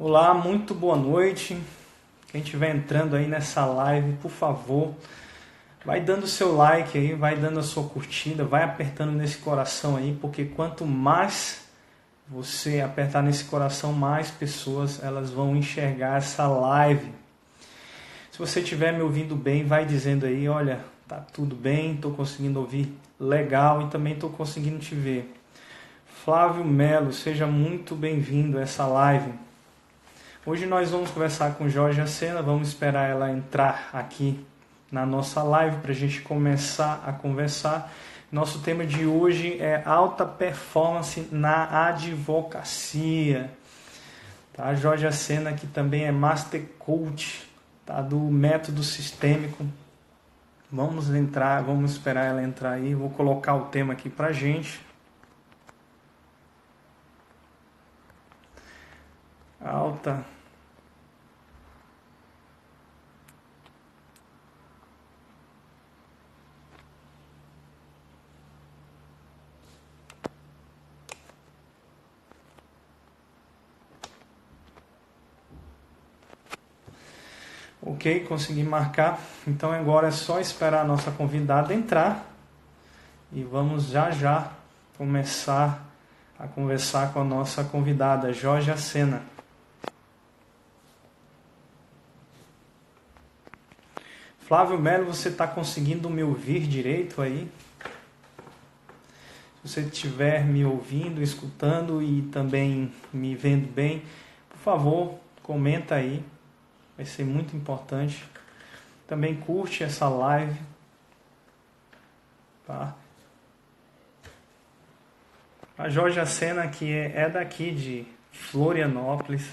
Olá, muito boa noite. Quem estiver entrando aí nessa live, por favor, vai dando seu like aí, vai dando a sua curtida, vai apertando nesse coração aí, porque quanto mais você apertar nesse coração, mais pessoas elas vão enxergar essa live. Se você estiver me ouvindo bem, vai dizendo aí, olha, tá tudo bem, estou conseguindo ouvir legal e também estou conseguindo te ver. Flávio Melo, seja muito bem-vindo a essa live. Hoje nós vamos conversar com Jorge Acena, vamos esperar ela entrar aqui na nossa live para a gente começar a conversar. Nosso tema de hoje é alta performance na advocacia. Tá? Jorge Acena, que também é Master Coach, tá? Do método sistêmico. Vamos entrar, vamos esperar ela entrar aí. Vou colocar o tema aqui para a gente. Alta. Ok, consegui marcar. Então agora é só esperar a nossa convidada entrar e vamos já já começar a conversar com a nossa convidada, Jorge Acena. Flávio Melo, você está conseguindo me ouvir direito aí? Se você estiver me ouvindo, escutando e também me vendo bem, por favor, comenta aí, vai ser muito importante. Também curte essa live, tá? A Jorge Acena, que é daqui de Florianópolis,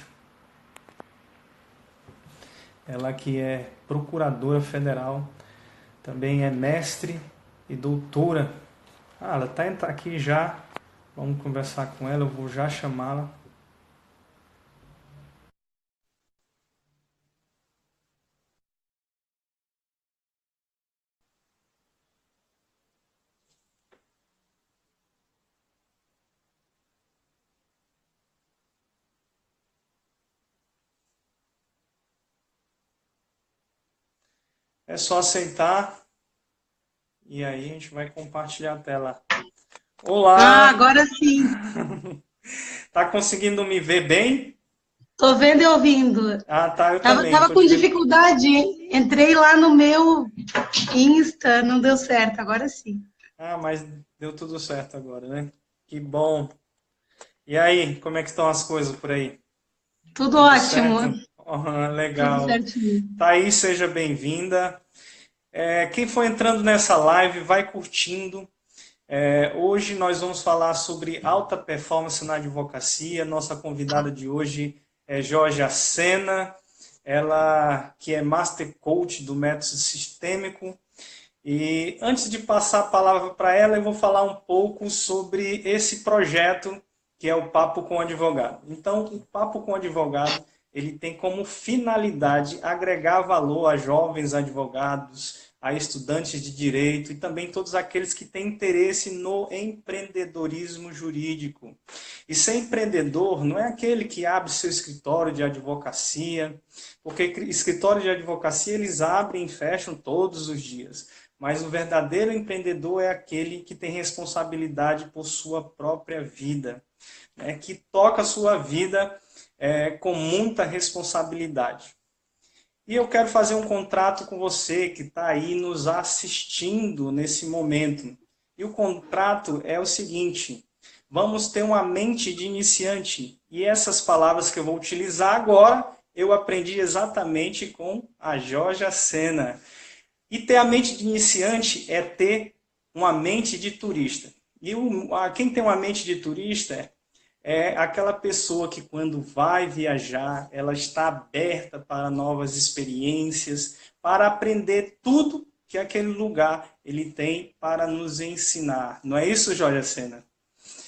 ela que é procuradora federal, também é mestre e doutora. Ela está aqui já, vamos conversar com ela, eu vou já chamá-la. É só aceitar e aí a gente vai compartilhar a tela. Ah, Olá! agora sim. Tá conseguindo me ver bem? Tô vendo e ouvindo. Ah, tá, eu Tava, também, tava tô com te vendo. dificuldade. Entrei lá no meu Insta, não deu certo. Agora sim. Ah, mas deu tudo certo agora, né? Que bom. E aí, como é que estão as coisas por aí? Tudo Tudo ótimo. certo? Tudo Legal. certinho. Thaís, seja bem-vinda. Quem for entrando nessa live, vai curtindo. Hoje nós vamos falar sobre alta performance na advocacia. Nossa convidada de hoje é Jorge Acena, ela que é Master Coach do método sistêmico. E antes de passar a palavra para ela, eu vou falar um pouco sobre esse projeto que é o Papo com o Advogado. Então, o Papo com o Advogado, ele tem como finalidade agregar valor a jovens advogados, a estudantes de direito e também todos aqueles que têm interesse no empreendedorismo jurídico. E ser empreendedor não é aquele que abre seu escritório de advocacia, porque escritórios de advocacia eles abrem e fecham todos os dias. Mas o verdadeiro empreendedor é aquele que tem responsabilidade por sua própria vida, né? Que toca a sua vida com muita responsabilidade. E eu quero fazer um contrato com você que está aí nos assistindo nesse momento. E o contrato é o seguinte: vamos ter uma mente de iniciante. E essas palavras que eu vou utilizar agora, eu aprendi exatamente com a Jorge Acena. E ter a mente de iniciante é ter uma mente de turista. E quem tem uma mente de turista é aquela pessoa que quando vai viajar, ela está aberta para novas experiências, para aprender tudo que aquele lugar ele tem para nos ensinar. Não é isso, Jorge Sena?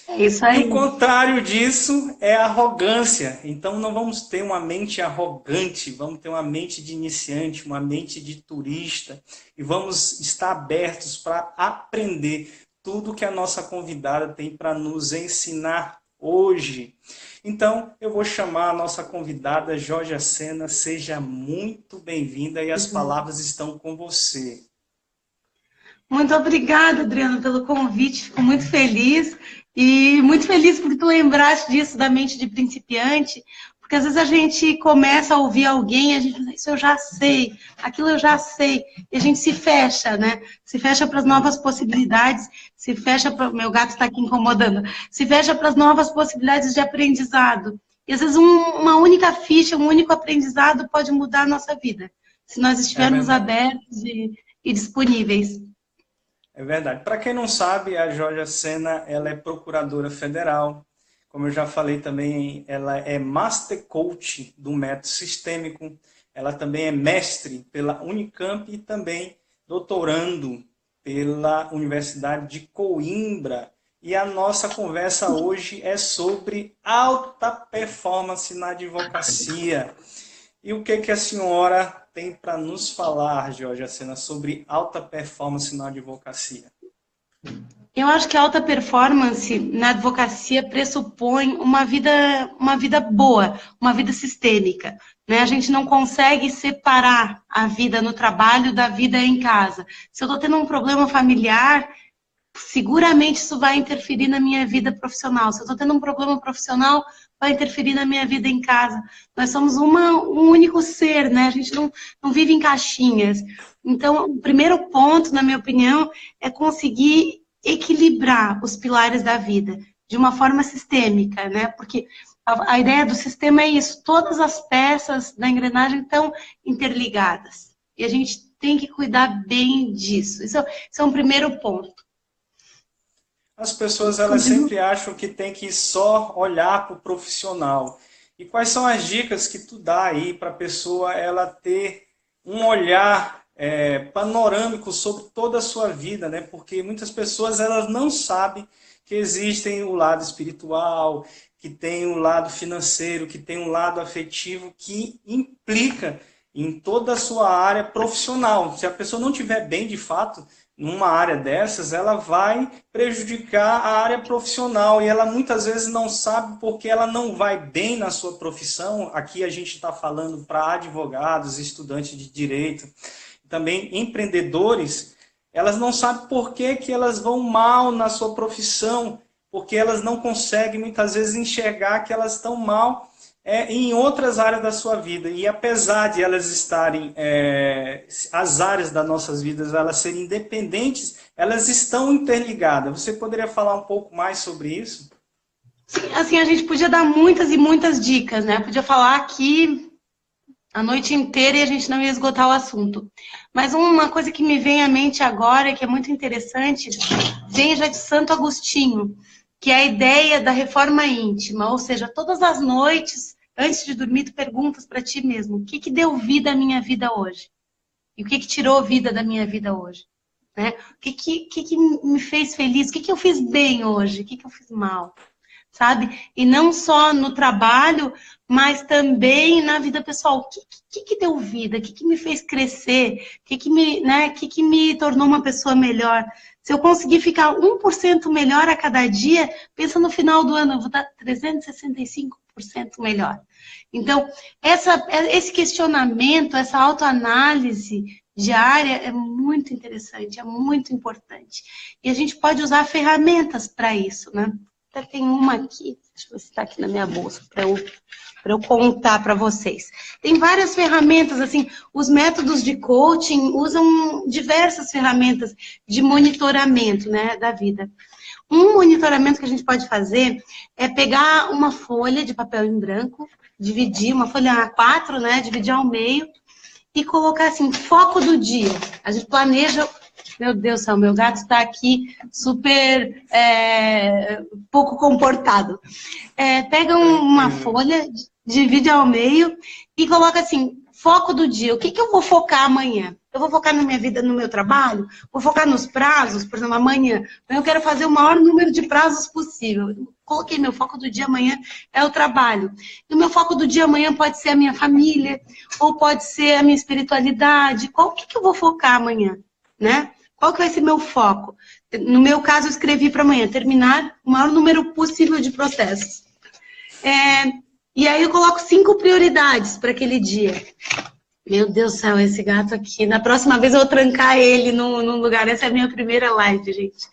É isso E o aí. contrário disso é a arrogância. Então não vamos ter uma mente arrogante, vamos ter uma mente de iniciante, uma mente de turista e vamos estar abertos para aprender tudo que a nossa convidada tem para nos ensinar hoje. Então, eu vou chamar a nossa convidada, Georgia Sena. Seja muito bem-vinda e as palavras estão com você. Muito obrigada, Adriana, pelo convite. Fico muito feliz. E muito feliz porque tu lembraste disso da mente de principiante. Porque às vezes a gente começa a ouvir alguém e a gente diz, isso eu já sei, aquilo eu já sei. E a gente se fecha, né? Se fecha para as novas possibilidades, se fecha para... Meu gato está aqui incomodando. Se fecha para as novas possibilidades de aprendizado. E às vezes uma única ficha, um único aprendizado pode mudar a nossa vida. Se nós estivermos abertos e disponíveis. É verdade. Para quem não sabe, a Georgia Sena, ela é procuradora federal. Como eu já falei também, ela é Master Coach do método sistêmico. Ela também é mestre pela Unicamp e também doutorando pela Universidade de Coimbra. E a nossa conversa hoje é sobre alta performance na advocacia. E o que a senhora tem para nos falar, Georgia Sena, sobre alta performance na advocacia? Eu acho que a alta performance na advocacia pressupõe uma vida boa, uma vida sistêmica, né? A gente não consegue separar a vida no trabalho da vida em casa. Se eu estou tendo um problema familiar, seguramente isso vai interferir na minha vida profissional. Se eu estou tendo um problema profissional, vai interferir na minha vida em casa. Nós somos um único ser, né? A gente não vive em caixinhas. Então, o primeiro ponto, na minha opinião, é conseguir equilibrar os pilares da vida de uma forma sistêmica, né? Porque a ideia do sistema é isso, todas as peças da engrenagem estão interligadas. E a gente tem que cuidar bem disso. Isso é um primeiro ponto. As pessoas, elas sempre acham que tem que só olhar para o profissional. E quais são as dicas que tu dá aí para a pessoa ela ter um olhar panorâmico sobre toda a sua vida, né? Porque muitas pessoas elas não sabem que existem o lado espiritual, que tem o lado financeiro, que tem um lado afetivo que implica em toda a sua área profissional. Se a pessoa não estiver bem de fato numa área dessas, ela vai prejudicar a área profissional e ela muitas vezes não sabe porque ela não vai bem na sua profissão. Aqui a gente está falando para advogados, estudantes de direito, também empreendedores, elas não sabem por que elas vão mal na sua profissão, porque elas não conseguem muitas vezes enxergar que elas estão mal em outras áreas da sua vida. E apesar de elas estarem, as áreas das nossas vidas, elas serem independentes, elas estão interligadas. Você poderia falar um pouco mais sobre isso? Sim, assim, a gente podia dar muitas e muitas dicas, né? Podia falar aqui a noite inteira e a gente não ia esgotar o assunto. Mas uma coisa que me vem à mente agora, que é muito interessante, vem já de Santo Agostinho, que é a ideia da reforma íntima. Ou seja, todas as noites, antes de dormir, tu perguntas para ti mesmo, o que deu vida à minha vida hoje? E o que tirou vida da minha vida hoje? Né? O que me fez feliz? O que eu fiz bem hoje? O que eu fiz mal? Sabe? E não só no trabalho, mas também na vida pessoal. O que deu vida? O que me fez crescer? O que me tornou uma pessoa melhor? Se eu conseguir ficar 1% melhor a cada dia, pensa no final do ano, eu vou estar 365% melhor. Então, esse questionamento, essa autoanálise diária é muito interessante, é muito importante. E a gente pode usar ferramentas para isso, né? Até tem uma aqui, deixa eu ver se está aqui na minha bolsa, para eu contar para vocês. Tem várias ferramentas, assim, os métodos de coaching usam diversas ferramentas de monitoramento, né, da vida. Um monitoramento que a gente pode fazer é pegar uma folha de papel em branco, dividir, uma folha A4, né, dividir ao meio e colocar assim, foco do dia. A gente planeja. Meu Deus do céu, meu gato está aqui super pouco comportado. Pega uma folha, divide ao meio e coloca assim, foco do dia. O que eu vou focar amanhã? Eu vou focar na minha vida, no meu trabalho? Vou focar nos prazos? Por exemplo, amanhã eu quero fazer o maior número de prazos possível. Coloquei meu foco do dia amanhã é o trabalho. E o meu foco do dia amanhã pode ser a minha família, ou pode ser a minha espiritualidade. O que eu vou focar amanhã, né? Qual que vai ser meu foco? No meu caso, eu escrevi para amanhã, terminar o maior número possível de processos. E aí eu coloco 5 prioridades para aquele dia. Meu Deus do céu, esse gato aqui. Na próxima vez eu vou trancar ele num lugar. Essa é a minha primeira live, gente.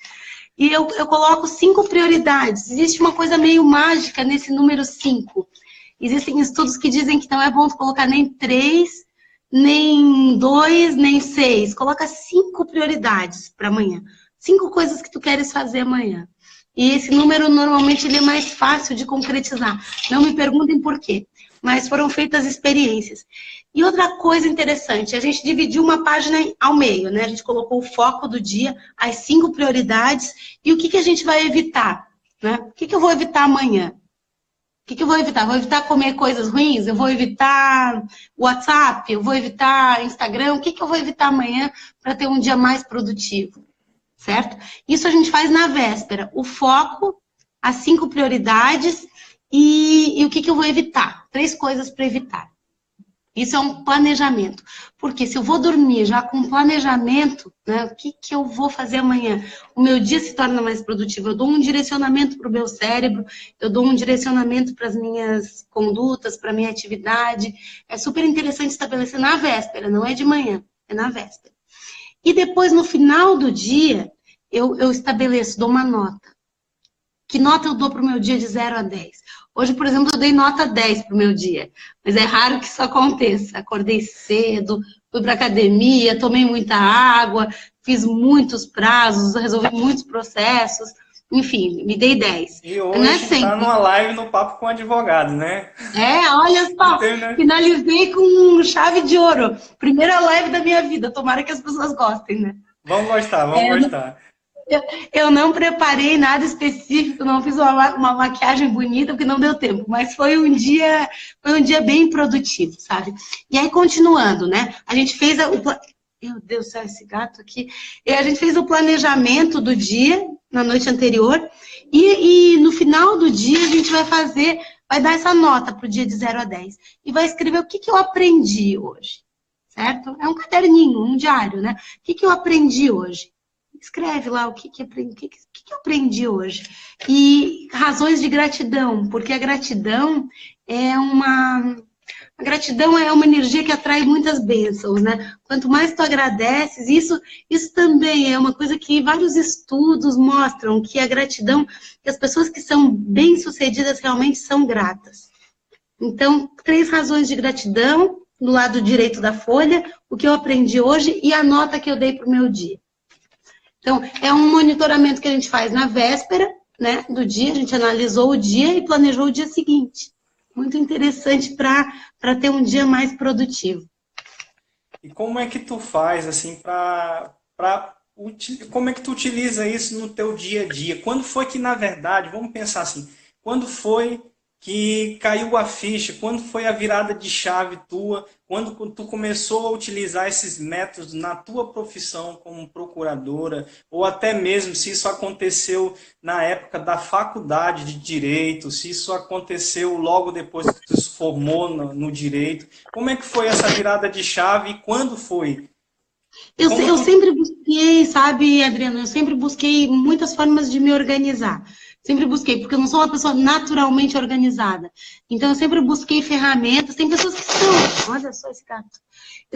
E eu coloco 5 prioridades. Existe uma coisa meio mágica nesse número 5. Existem estudos que dizem que não é bom colocar nem 3, nem 2, nem 6. Coloca 5 prioridades para amanhã. 5 coisas que tu queres fazer amanhã. E esse número, normalmente, ele é mais fácil de concretizar. Não me perguntem por quê, mas foram feitas experiências. E outra coisa interessante, a gente dividiu uma página ao meio, né? A gente colocou o foco do dia, as 5 prioridades e o que a gente vai evitar, né? O que eu vou evitar amanhã? O que eu vou evitar? Vou evitar comer coisas ruins? Eu vou evitar WhatsApp? Eu vou evitar Instagram? O que eu vou evitar amanhã para ter um dia mais produtivo? Certo? Isso a gente faz na véspera. O foco, as 5 prioridades e o que eu vou evitar. 3 coisas para evitar. Isso é um planejamento. Porque se eu vou dormir já com um planejamento, né, o que eu vou fazer amanhã? O meu dia se torna mais produtivo. Eu dou um direcionamento para o meu cérebro, eu dou um direcionamento para as minhas condutas, para a minha atividade. É super interessante estabelecer na véspera, não é de manhã, é na véspera. E depois, no final do dia, eu estabeleço, dou uma nota. Que nota eu dou para o meu dia de 0 a 10? Hoje, por exemplo, eu dei nota 10 para o meu dia. Mas é raro que isso aconteça. Acordei cedo, fui para academia, tomei muita água, fiz muitos prazos, resolvi muitos processos. Enfim, me dei 10. E hoje está numa live no Papo com Advogado, né? Olha só, finalizei com chave de ouro. Primeira live da minha vida. Tomara que as pessoas gostem, né? Vamos gostar, vamos gostar. Eu não preparei nada específico, não fiz uma maquiagem bonita, porque não deu tempo, mas foi um dia bem produtivo, sabe? E aí, continuando, né? A gente fez Meu Deus do céu, esse gato aqui. A gente fez o planejamento do dia, na noite anterior, e no final do dia a gente vai dar essa nota para o dia de 0 a 10. E vai escrever o que eu aprendi hoje, certo? É um caderninho, um diário, né? O que eu aprendi hoje? Escreve lá o que eu aprendi hoje. E razões de gratidão, porque a gratidão é uma energia que atrai muitas bênçãos, né? Quanto mais tu agradeces, isso também é uma coisa que vários estudos mostram, que a gratidão, que as pessoas que são bem-sucedidas realmente são gratas. Então, 3 razões de gratidão, do lado direito da folha, o que eu aprendi hoje e a nota que eu dei para o meu dia. Então, é um monitoramento que a gente faz na véspera, né, do dia, a gente analisou o dia e planejou o dia seguinte. Muito interessante para ter um dia mais produtivo. E como é que tu faz, assim, como é que tu utiliza isso no teu dia a dia? Quando foi que, na verdade, vamos pensar assim, quando foi que caiu a ficha, quando foi a virada de chave tua, quando tu começou a utilizar esses métodos na tua profissão como procuradora, ou até mesmo se isso aconteceu na época da faculdade de Direito, se isso aconteceu logo depois que tu se formou no Direito, como é que foi essa virada de chave e quando foi? Eu sempre busquei, sabe, Adriano, eu sempre busquei muitas formas de me organizar. Sempre busquei, porque eu não sou uma pessoa naturalmente organizada. Então, eu sempre busquei ferramentas. Tem pessoas que são... Olha só esse gato.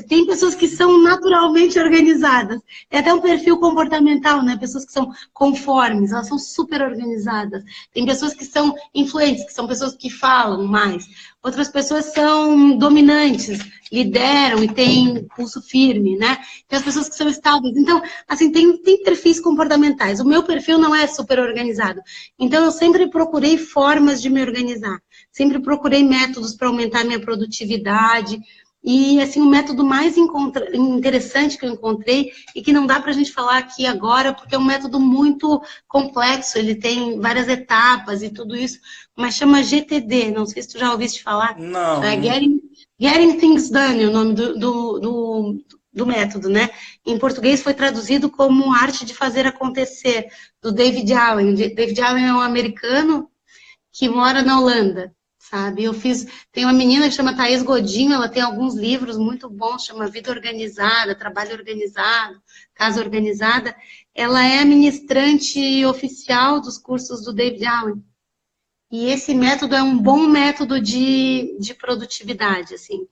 Tem pessoas que são naturalmente organizadas. É até um perfil comportamental, né? Pessoas que são conformes, elas são super organizadas. Tem pessoas que são influentes, que são pessoas que falam mais. Outras pessoas são dominantes, lideram e têm pulso firme, né? Tem as pessoas que são estáveis. Então, assim, tem perfis comportamentais. O meu perfil não é super organizado. Então, eu sempre procurei formas de me organizar. Sempre procurei métodos para aumentar minha produtividade. E, assim, o método mais interessante que eu encontrei, e que não dá para a gente falar aqui agora, porque é um método muito complexo, ele tem várias etapas e tudo isso, mas chama GTD, não sei se tu já ouviste falar. Não. É Getting Things Done, o nome do método, né? Em português foi traduzido como Arte de Fazer Acontecer, do David Allen. David Allen é um americano que mora na Holanda. Sabe? Tem uma menina que chama Thaís Godinho, ela tem alguns livros muito bons, chama Vida Organizada, Trabalho Organizado, Casa Organizada. Ela é a ministrante oficial dos cursos do David Allen. E esse método é um bom método de produtividade, assim.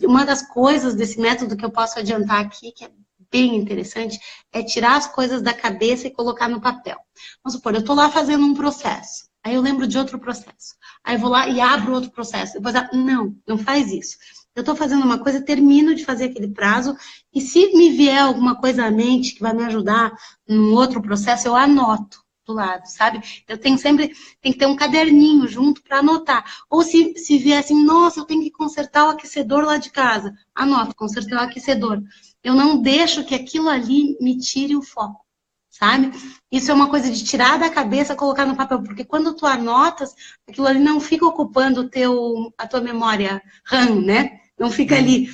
Uma das coisas desse método que eu posso adiantar aqui, que é bem interessante, é tirar as coisas da cabeça e colocar no papel. Vamos supor, eu estou lá fazendo um processo, aí eu lembro de outro processo, aí eu vou lá e abro outro processo, depois, não, não faz isso. Eu estou fazendo uma coisa, termino de fazer aquele prazo, e se me vier alguma coisa à mente que vai me ajudar num outro processo, eu anoto do lado, sabe? Eu tenho sempre, tem que ter um caderninho junto para anotar. Ou se vier assim, nossa, eu tenho que consertar o aquecedor lá de casa. Anoto, consertar o aquecedor. Eu não deixo que aquilo ali me tire o foco, sabe? Isso é uma coisa de tirar da cabeça, colocar no papel, porque quando tu anotas, aquilo ali não fica ocupando a tua memória RAM, né? Não fica ali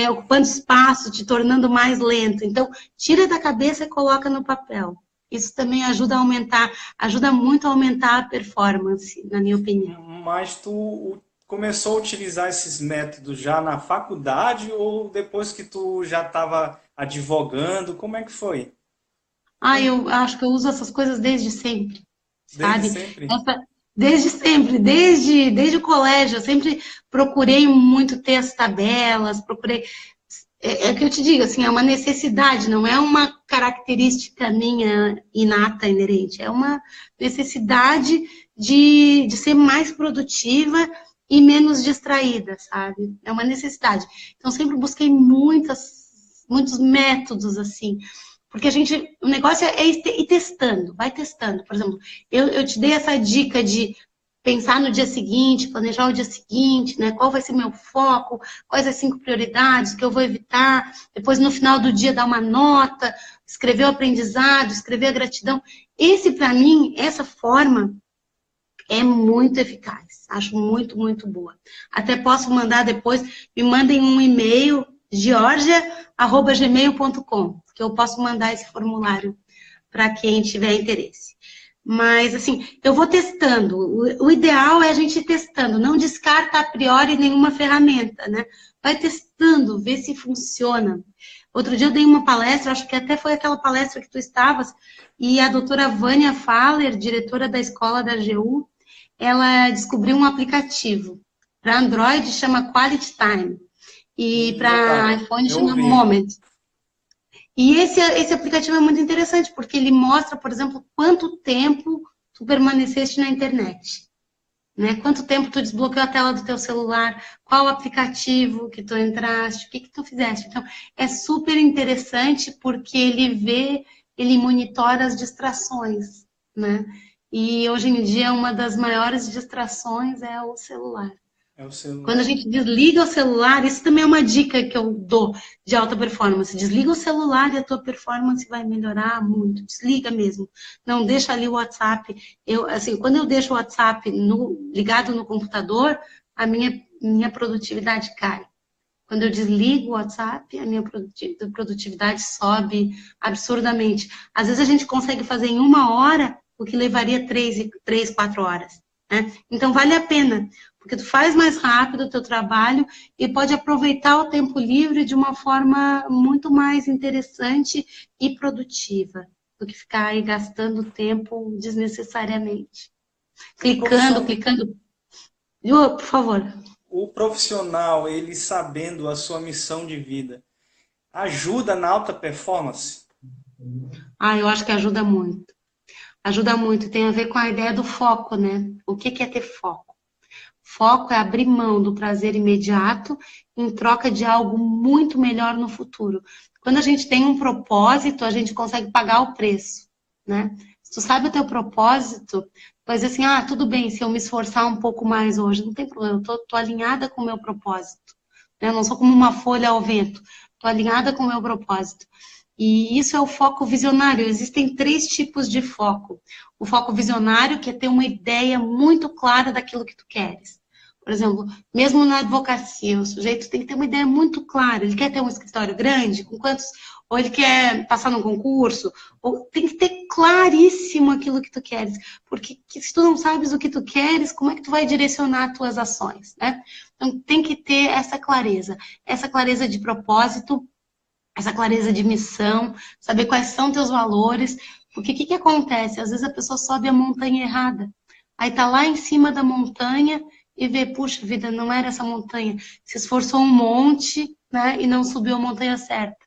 ocupando espaço, te tornando mais lento. Então, tira da cabeça e coloca no papel. Isso também ajuda muito a aumentar a performance, na minha opinião. Mas tu começou a utilizar esses métodos já na faculdade ou depois que tu já estava advogando? Como é que foi? Eu acho que eu uso essas coisas desde sempre, Desde sabe? sempre? Desde sempre, desde o colégio, eu sempre procurei muito ter as tabelas, procurei. É o que eu te digo, assim, é uma necessidade, não é uma característica minha inata, inerente, é uma necessidade de ser mais produtiva e menos distraída, sabe? É uma necessidade. Então, sempre busquei muitos métodos, assim, porque o negócio é ir testando, vai testando. Por exemplo, eu te dei essa dica de pensar no dia seguinte, planejar o dia seguinte, né? Qual vai ser meu foco, quais as 5 prioridades que eu vou evitar, depois no final do dia dar uma nota, escrever o aprendizado, escrever a gratidão. Para mim, essa forma é muito eficaz. Acho muito, muito boa. Até posso mandar depois, me mandem um e-mail, georgia@gmail.com, que eu posso mandar esse formulário para quem tiver interesse. Mas, assim, eu vou testando. O ideal é a gente ir testando. Não descarta a priori nenhuma ferramenta, né? Vai testando, vê se funciona. Outro dia eu dei uma palestra, acho que até foi aquela palestra que tu estavas, e a doutora Vânia Faller, diretora da escola da AGU, ela descobriu um aplicativo. Para Android chama Quality Time. E para Verdade. iPhone Eu chama ouvi. Moment. E esse aplicativo é muito interessante, porque ele mostra, por exemplo, quanto tempo tu permaneceste na internet. Né? Quanto tempo tu desbloqueou a tela do teu celular, qual aplicativo que tu entraste, o que tu fizeste. Então, é super interessante porque ele monitora as distrações, né? E hoje em dia uma das maiores distrações é o celular. É o Quando a celular. gente desliga o celular, isso também é uma dica que eu dou de alta performance. Desliga o celular e a tua performance vai melhorar muito. Desliga mesmo. Não deixa ali o WhatsApp. Quando eu deixo o WhatsApp ligado no computador, a minha produtividade cai. Quando eu desligo o WhatsApp, a minha produtividade sobe absurdamente. Às vezes a gente consegue fazer em 1 hora o que levaria 4 horas. Né? Então vale a pena, porque tu faz mais rápido o teu trabalho e pode aproveitar o tempo livre de uma forma muito mais interessante e produtiva do que ficar aí gastando tempo desnecessariamente. O Clicando, profissional, clicando. Por favor. o profissional, ele sabendo a sua missão de vida, ajuda na alta performance? Eu acho que ajuda muito. Ajuda muito, tem a ver com a ideia do foco, né? O que é ter foco? Foco é abrir mão do prazer imediato em troca de algo muito melhor no futuro. Quando a gente tem um propósito, a gente consegue pagar o preço, né? Se tu sabe o teu propósito, vai dizer assim, tudo bem, se eu me esforçar um pouco mais hoje, não tem problema, eu tô alinhada com o meu propósito. Né? Eu não sou como uma folha ao vento, tô alinhada com o meu propósito. E isso é o foco visionário. Existem 3 tipos de foco. O foco visionário, que é ter uma ideia muito clara daquilo que tu queres. Por exemplo, mesmo na advocacia, o sujeito tem que ter uma ideia muito clara. Ele quer ter um escritório grande, com quantos... Ou ele quer passar num concurso, ou tem que ter claríssimo aquilo que tu queres. Porque se tu não sabes o que tu queres, como é que tu vai direcionar as tuas ações, né? Então, tem que ter essa clareza de propósito, essa clareza de missão, saber quais são teus valores, porque o que acontece? Às vezes a pessoa sobe a montanha errada, Aí tá lá em cima da montanha e vê, puxa vida, não era essa montanha. Se esforçou um monte, né, e não subiu a montanha certa.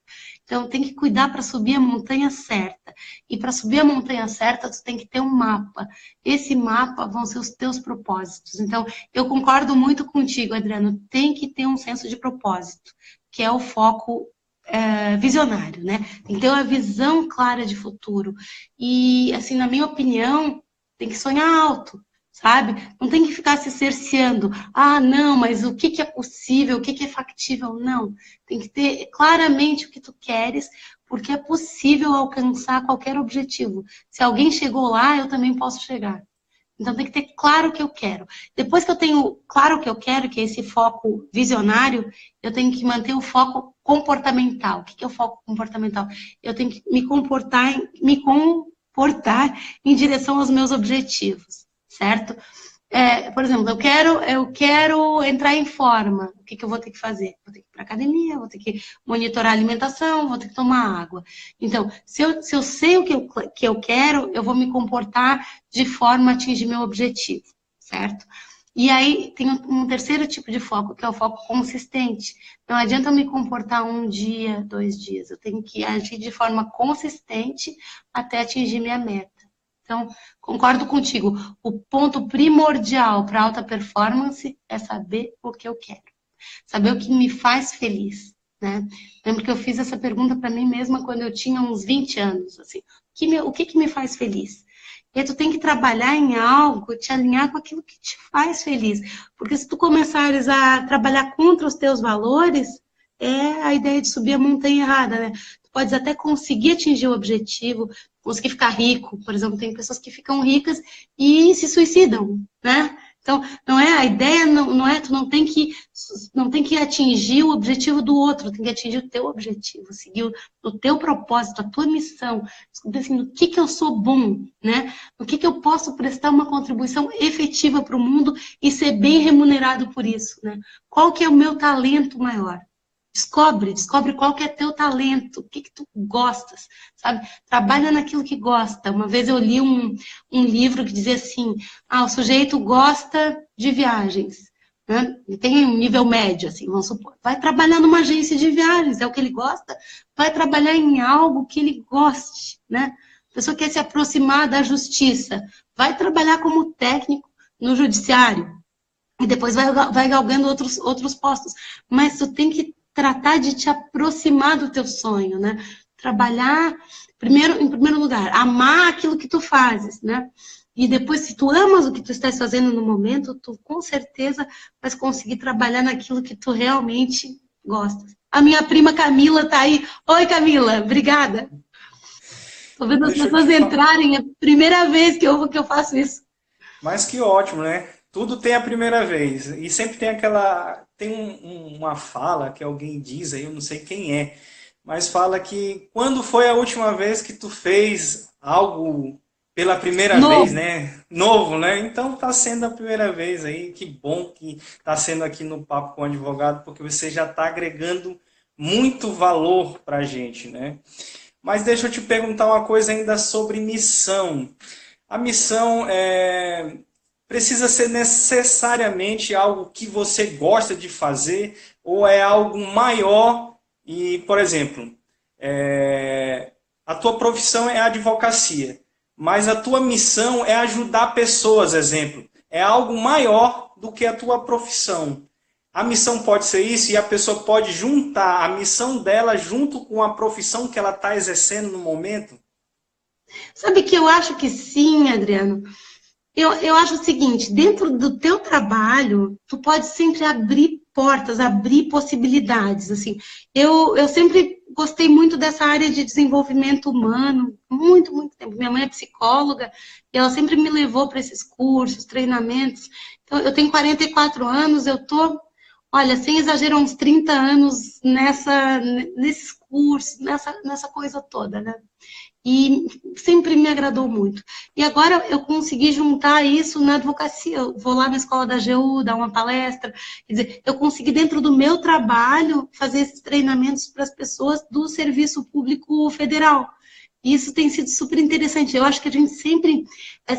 Então, tem que cuidar para subir a montanha certa. E para subir a montanha certa, tu tem que ter um mapa. Esse mapa vão ser os teus propósitos. Então, eu concordo muito contigo, Adriano. Tem que ter um senso de propósito, que é o foco visionário, né? Tem que ter uma visão clara de futuro. E, assim, na minha opinião, tem que sonhar alto. Sabe? Não tem que ficar se cerceando. Ah, não, mas o que é possível, o que é factível? Não. Tem que ter claramente o que tu queres, porque é possível alcançar qualquer objetivo. Se alguém chegou lá, eu também posso chegar. Então tem que ter claro o que eu quero. Depois que eu tenho claro o que eu quero, que é esse foco visionário, eu tenho que manter o foco comportamental. O que é o foco comportamental? Eu tenho que me comportar em direção aos meus objetivos. Certo? Por exemplo, eu quero entrar em forma. O que eu vou ter que fazer? Vou ter que ir para academia, vou ter que monitorar a alimentação, vou ter que tomar água. Então, se eu sei o que eu quero, eu vou me comportar de forma a atingir meu objetivo, certo? E aí tem um terceiro tipo de foco, que é o foco consistente. Não adianta eu me comportar um dia, 2 dias. Eu tenho que agir de forma consistente até atingir minha meta. Então, concordo contigo. O ponto primordial para alta performance é saber o que eu quero. Saber o que me faz feliz, né? Lembro que eu fiz essa pergunta para mim mesma quando eu tinha uns 20 anos. Assim, o que me faz feliz? E aí tu tem que trabalhar em algo, te alinhar com aquilo que te faz feliz. Porque se tu começares a trabalhar contra os teus valores, é a ideia de subir a montanha errada, né? Tu podes até conseguir atingir o objetivo, conseguir ficar rico. Por exemplo, tem pessoas que ficam ricas e se suicidam, né? Então, não é a ideia, não é, tu não tem que atingir o objetivo do outro, tem que atingir o teu objetivo, seguir o teu propósito, a tua missão, descobrir assim, no que eu sou bom, né? No que eu posso prestar uma contribuição efetiva para o mundo e ser bem remunerado por isso, né? Qual que é o meu talento maior? Descobre qual que é teu talento, o que tu gostas, sabe? Trabalha naquilo que gosta. Uma vez eu li um livro que dizia assim, o sujeito gosta de viagens, né? Ele tem um nível médio, assim, vamos supor. Vai trabalhar numa agência de viagens, é o que ele gosta, vai trabalhar em algo que ele goste, né? A pessoa quer se aproximar da justiça, vai trabalhar como técnico no judiciário, e depois vai galgando outros postos. Mas tu tem que tratar de te aproximar do teu sonho, né? Trabalhar, em primeiro lugar, amar aquilo que tu fazes, né? E depois, se tu amas o que tu estás fazendo no momento, tu com certeza vais conseguir trabalhar naquilo que tu realmente gostas. A minha prima Camila tá aí. Oi, Camila, obrigada. Tô vendo as pessoas entrarem, é a primeira vez que eu faço isso. Mas que ótimo, né? Tudo tem a primeira vez. E sempre tem uma fala que alguém diz aí, eu não sei quem é, mas fala que quando foi a última vez que tu fez algo pela primeira vez, né? Novo, né? Então tá sendo a primeira vez aí. Que bom que tá sendo aqui no Papo com o Advogado, porque você já tá agregando muito valor pra gente, né? Mas deixa eu te perguntar uma coisa ainda sobre missão. A missão precisa ser necessariamente algo que você gosta de fazer ou é algo maior? E, por exemplo, a tua profissão é a advocacia, mas a tua missão é ajudar pessoas, exemplo. É algo maior do que a tua profissão. A missão pode ser isso e a pessoa pode juntar a missão dela junto com a profissão que ela está exercendo no momento? Sabe que eu acho que sim, Adriano. Eu acho o seguinte, dentro do teu trabalho, tu pode sempre abrir portas, abrir possibilidades, assim. Eu sempre gostei muito dessa área de desenvolvimento humano, muito, muito tempo. Minha mãe é psicóloga e ela sempre me levou para esses cursos, treinamentos. Então, eu tenho 44 anos, eu tô, olha, sem exagerar, uns 30 anos nesses cursos, nessa coisa toda, né? E sempre me agradou muito. E agora eu consegui juntar isso na advocacia. Eu vou lá na escola da AGU, dar uma palestra. Quer dizer, eu consegui, dentro do meu trabalho, fazer esses treinamentos para as pessoas do Serviço Público Federal. E isso tem sido super interessante. Eu acho que a gente sempre,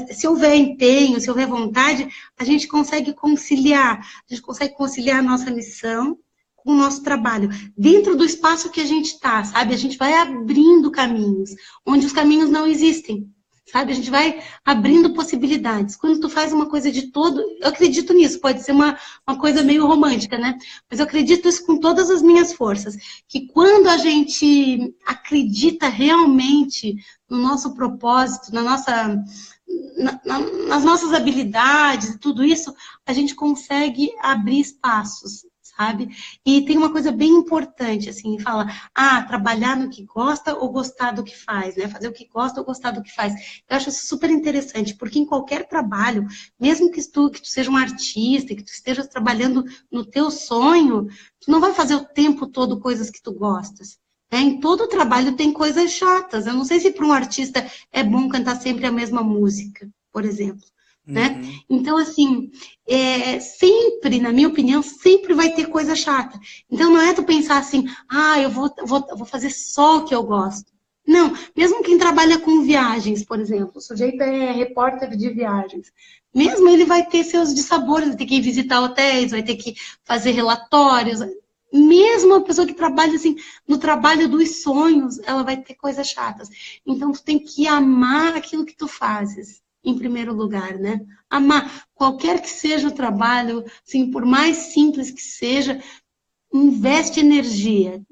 se houver empenho, se houver vontade, a gente consegue conciliar. A gente consegue conciliar a nossa missão com o nosso trabalho. Dentro do espaço que a gente está, sabe? A gente vai abrindo caminhos, onde os caminhos não existem. Sabe? A gente vai abrindo possibilidades. Quando tu faz uma coisa de todo... Eu acredito nisso, pode ser uma coisa meio romântica, né? Mas eu acredito isso com todas as minhas forças. Que quando a gente acredita realmente no nosso propósito, nas nossas habilidades e tudo isso, a gente consegue abrir espaços, sabe? E tem uma coisa bem importante, assim, fala, trabalhar no que gosta ou gostar do que faz, né? Fazer o que gosta ou gostar do que faz. Eu acho isso super interessante, porque em qualquer trabalho, mesmo que tu seja um artista, que tu estejas trabalhando no teu sonho, tu não vai fazer o tempo todo coisas que tu gostas. Né? Em todo trabalho tem coisas chatas. Eu não sei se para um artista é bom cantar sempre a mesma música, por exemplo. Né? Então, assim, sempre, na minha opinião, sempre vai ter coisa chata. Então, não é tu pensar assim, eu vou fazer só o que eu gosto. Não, mesmo quem trabalha com viagens, por exemplo, o sujeito é repórter de viagens, mesmo ele vai ter seus dissabores, vai ter que ir visitar hotéis, vai ter que fazer relatórios. Mesmo a pessoa que trabalha assim, no trabalho dos sonhos, ela vai ter coisas chatas. Então, tu tem que amar aquilo que tu fazes. Em primeiro lugar, né? Amar qualquer que seja o trabalho, assim, por mais simples que seja, investe energia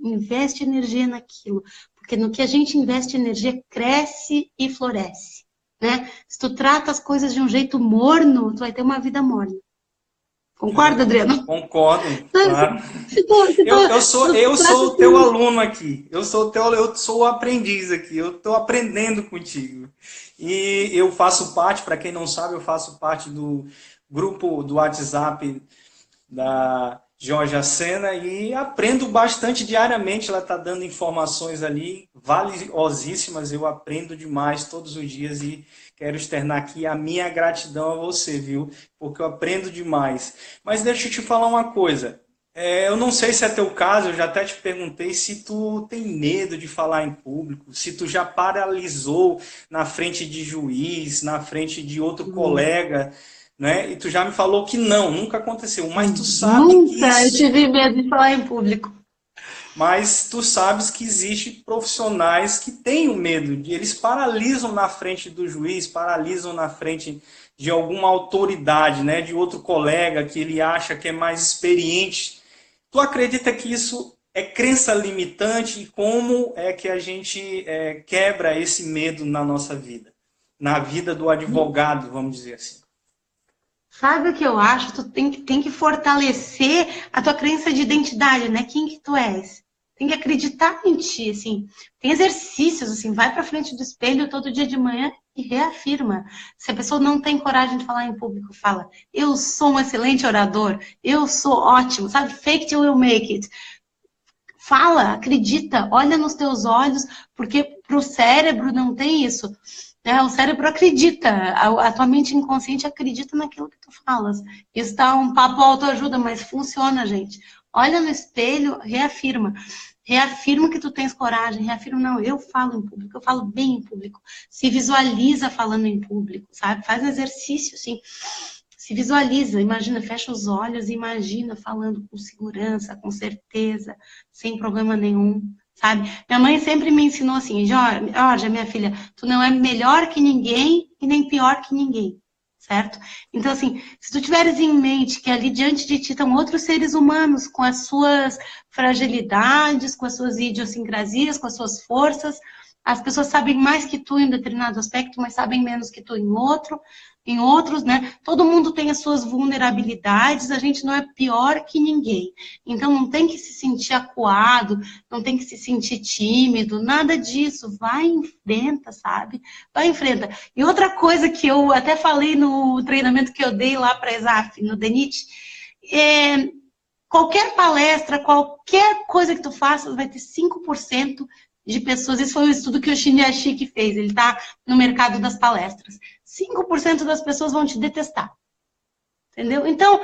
naquilo, porque no que a gente investe energia, cresce e floresce, né? Se tu trata as coisas de um jeito morno, tu vai ter uma vida morna. Concorda, Adriano? Concordo, claro. Eu sou o teu aluno aqui. Eu sou o aprendiz aqui. Eu estou aprendendo contigo. E eu faço parte, para quem não sabe, eu faço parte do grupo do WhatsApp da Georgia Sena e aprendo bastante diariamente. Ela está dando informações ali valiosíssimas. Eu aprendo demais todos os dias e quero externar aqui a minha gratidão a você, viu? Porque eu aprendo demais. Mas deixa eu te falar uma coisa. Eu não sei se é teu caso, eu já até te perguntei se tu tem medo de falar em público, se tu já paralisou na frente de juiz, na frente de outro colega, né? E tu já me falou que não, nunca aconteceu. Mas tu sabe que Nunca eu tive medo de falar em público. Mas tu sabes que existem profissionais que têm o medo, eles paralisam na frente do juiz, paralisam na frente de alguma autoridade, né? De outro colega que ele acha que é mais experiente. Tu acredita que isso é crença limitante e como é que a gente quebra esse medo na nossa vida? Na vida do advogado, vamos dizer assim. Sabe o que eu acho? Tu tem que fortalecer a tua crença de identidade, né? Quem que tu és? Tem que acreditar em ti, assim. Tem exercícios, assim, vai pra frente do espelho todo dia de manhã e reafirma. Se a pessoa não tem coragem de falar em público, fala, eu sou um excelente orador, eu sou ótimo, sabe? Fake it will make it. Fala, acredita, olha nos teus olhos, porque pro cérebro não tem isso. O cérebro acredita, a tua mente inconsciente acredita naquilo que tu falas. Isso tá um papo autoajuda, mas funciona, gente. Olha no espelho, reafirma. Reafirma que tu tens coragem, reafirma, não, eu falo em público, eu falo bem em público. Se visualiza falando em público, sabe? Faz um exercício, assim. Se visualiza, imagina, fecha os olhos e imagina falando com segurança, com certeza, sem problema nenhum. Sabe? Minha mãe sempre me ensinou assim, Georgia, minha filha, tu não é melhor que ninguém e nem pior que ninguém, certo? Então, assim, se tu tiveres em mente que ali diante de ti estão outros seres humanos com as suas fragilidades, com as suas idiosincrasias, com as suas forças, as pessoas sabem mais que tu em um determinado aspecto, mas sabem menos que tu em outros, né? Todo mundo tem as suas vulnerabilidades, a gente não é pior que ninguém. Então não tem que se sentir acuado, não tem que se sentir tímido, nada disso. Vai em frente, sabe? Vai em frente. E outra coisa que eu até falei no treinamento que eu dei lá para a ESAF, no DENIT, qualquer palestra, qualquer coisa que tu faça, vai ter 5% de pessoas, esse foi o estudo que o Shinyashiki fez, ele está no mercado das palestras. 5% das pessoas vão te detestar. Entendeu? Então,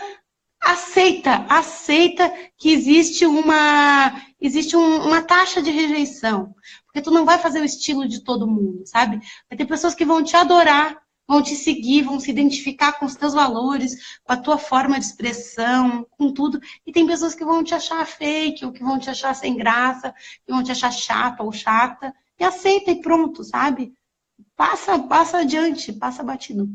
aceita que existe uma taxa de rejeição. Porque tu não vai fazer o estilo de todo mundo, sabe? Vai ter pessoas que vão te adorar, vão te seguir, vão se identificar com os teus valores, com a tua forma de expressão, com tudo. E tem pessoas que vão te achar fake, ou que vão te achar sem graça, que vão te achar chata ou chata. E aceita e pronto, sabe? Passa adiante, passa batido.